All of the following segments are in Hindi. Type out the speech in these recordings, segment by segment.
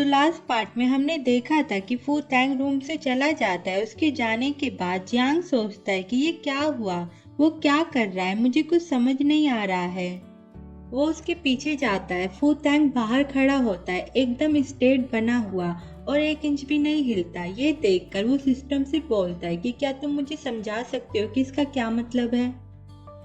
तो लास्ट पार्ट में हमने देखा था कि फू तैंग रूम से चला जाता है। उसके जाने के बाद जियांग सोचता है कि ये क्या हुआ, वो क्या कर रहा है, मुझे कुछ समझ नहीं आ रहा है। वो उसके पीछे जाता है। फू तैंग बाहर खड़ा होता है, एकदम स्ट्रेट बना हुआ और 1 इंच भी नहीं हिलता। ये देखकर वो सिस्टम से बोलता है कि क्या तुम मुझे समझा सकते हो कि इसका क्या मतलब है,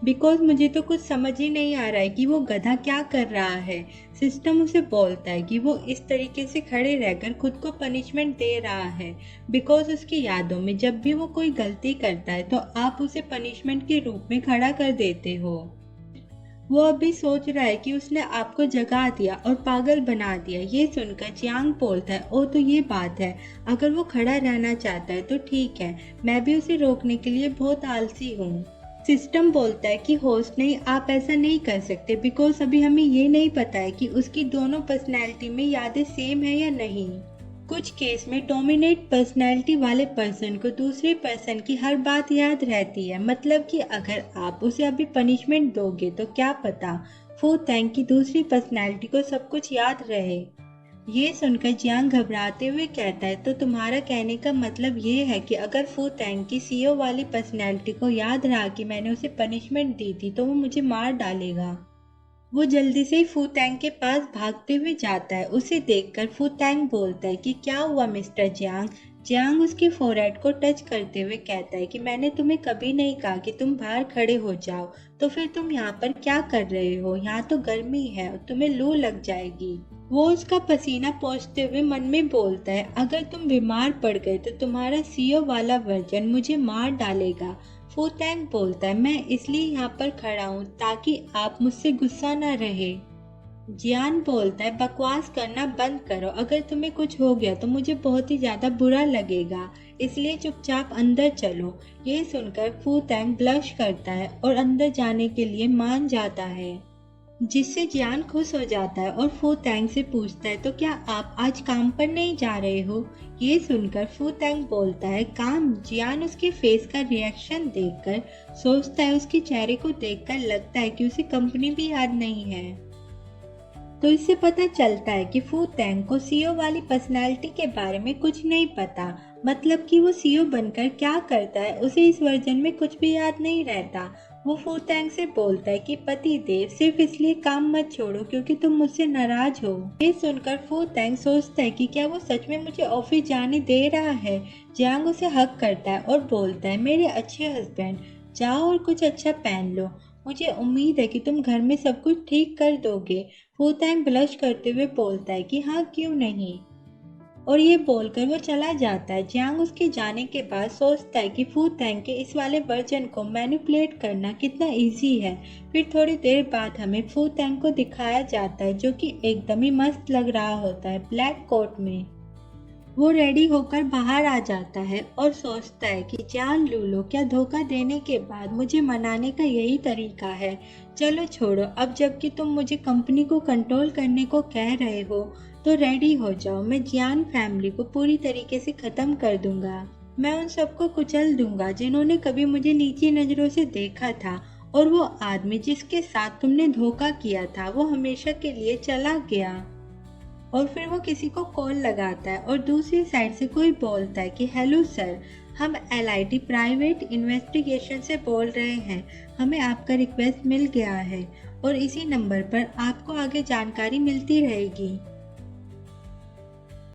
बिकॉज मुझे तो कुछ समझ ही नहीं आ रहा है कि वो गधा क्या कर रहा है। सिस्टम उसे बोलता है कि वो इस तरीके से खड़े रहकर खुद को पनिशमेंट दे रहा है, बिकॉज उसकी यादों में जब भी वो कोई गलती करता है तो आप उसे पनिशमेंट के रूप में खड़ा कर देते हो। वो अभी सोच रहा है कि उसने आपको जगा दिया और पागल बना दिया। ये सुनकर जियांग बोलता है, ओ तो ये बात है, अगर वो खड़ा रहना चाहता है तो ठीक है, मैं भी उसे रोकने के लिए बहुत आलसी हूँ। सिस्टम बोलता है कि होस्ट नहीं, आप ऐसा नहीं कर सकते, बिकॉज अभी हमें ये नहीं पता है कि उसकी दोनों पर्सनैलिटी में यादें सेम है या नहीं। कुछ केस में डोमिनेट पर्सनैलिटी वाले पर्सन को दूसरे पर्सन की हर बात याद रहती है, मतलब कि अगर आप उसे अभी पनिशमेंट दोगे तो क्या पता फू तैंग की दूसरी पर्सनैलिटी को सब कुछ याद रहे। ये सुनकर जियांग घबराते हुए कहता है, तो तुम्हारा कहने का मतलब ये है कि अगर फू तैंग की सीईओ वाली पर्सनैलिटी को याद रहा कि मैंने उसे पनिशमेंट दी थी तो वो मुझे मार डालेगा। वो जल्दी से ही फू तैंग के पास भागते हुए जाता है। उसे देखकर फू तैंग बोलता है कि क्या हुआ मिस्टर जियांग। जियांग उसके फोरहेड को टच करते हुए कहता है कि मैंने तुम्हें कभी नहीं कहा कि तुम बाहर खड़े हो जाओ, तो फिर तुम यहाँ पर क्या कर रहे हो, यहाँ तो गर्मी है और तुम्हें लू लग जाएगी। वो उसका पसीना पोंछते हुए मन में बोलता है, अगर तुम बीमार पड़ गए तो तुम्हारा सीईओ वाला वर्जन मुझे मार डालेगा। फू तैंग बोलता है, मैं इसलिए यहाँ पर खड़ा हूँ ताकि आप मुझसे गुस्सा न रहे। जियान बोलता है, बकवास करना बंद करो, अगर तुम्हें कुछ हो गया तो मुझे बहुत ही ज्यादा बुरा लगेगा, इसलिए चुपचाप अंदर चलो। ये सुनकर फू तैंग ब्लश करता है और अंदर जाने के लिए मान जाता है, जिससे जियान खुश हो जाता है और फू तैंग से पूछता है, तो क्या आप आज काम पर नहीं जा रहे हो। ये सुनकर फू तैंग बोलता है, काम। जियान उसके फेस का रिएक्शन देखकर सोचता है, उसके चेहरे को देखकर लगता है कि उसे कंपनी भी याद नहीं है। तो इससे पता चलता है कि फू तैंग को सीईओ वाली पर्सनालिटी के बारे में कुछ नहीं पता, मतलब कि वो सीईओ बनकर क्या करता है उसे इस वर्जन में कुछ भी याद नहीं रहता। वो फू तैंग से बोलता है कि पति देव, सिर्फ इसलिए काम मत छोड़ो क्योंकि तुम मुझसे नाराज हो। ये सुनकर फू तैंग सोचता है कि क्या वो सच में मुझे ऑफिस जाने दे रहा है। जियांग उसे हक करता है और बोलता है, मेरे अच्छे हस्बैंड, जाओ और कुछ अच्छा पहन लो, मुझे उम्मीद है कि तुम घर में सब कुछ ठीक कर दोगे। फू तैंग ब्लश करते हुए बोलता है कि हाँ, क्यों नहीं, और ये बोलकर वो चला जाता है। जियांग उसके जाने के बाद सोचता है कि फू तैंग के इस वाले वर्जन को मैनिपुलेट करना कितना इजी है। फिर थोड़ी देर बाद हमें फू तैंग को दिखाया जाता है, जो कि एकदम ही मस्त लग रहा होता है ब्लैक कोट में। वो रेडी होकर बाहर आ जाता है और सोचता है कि जान लूलो, क्या धोखा देने के बाद मुझे मनाने का यही तरीका है। चलो छोड़ो, अब जबकि तुम मुझे कंपनी को कंट्रोल करने को कह रहे हो तो रेडी हो जाओ। मैं जियान फैमिली को पूरी तरीके से खत्म कर दूंगा। मैं उन सबको कुचल दूंगा जिन्होंने कभी मुझे नीची नजरों से देखा था, और वो आदमी जिसके साथ तुमने धोखा किया था वो हमेशा के लिए चला गया। और फिर वो किसी को कॉल लगाता है और दूसरी साइड से कोई बोलता है कि हेलो सर, हम LIT प्राइवेट इन्वेस्टिगेशन से बोल रहे हैं, हमें आपका रिक्वेस्ट मिल गया है और इसी नंबर पर आपको आगे जानकारी मिलती रहेगी।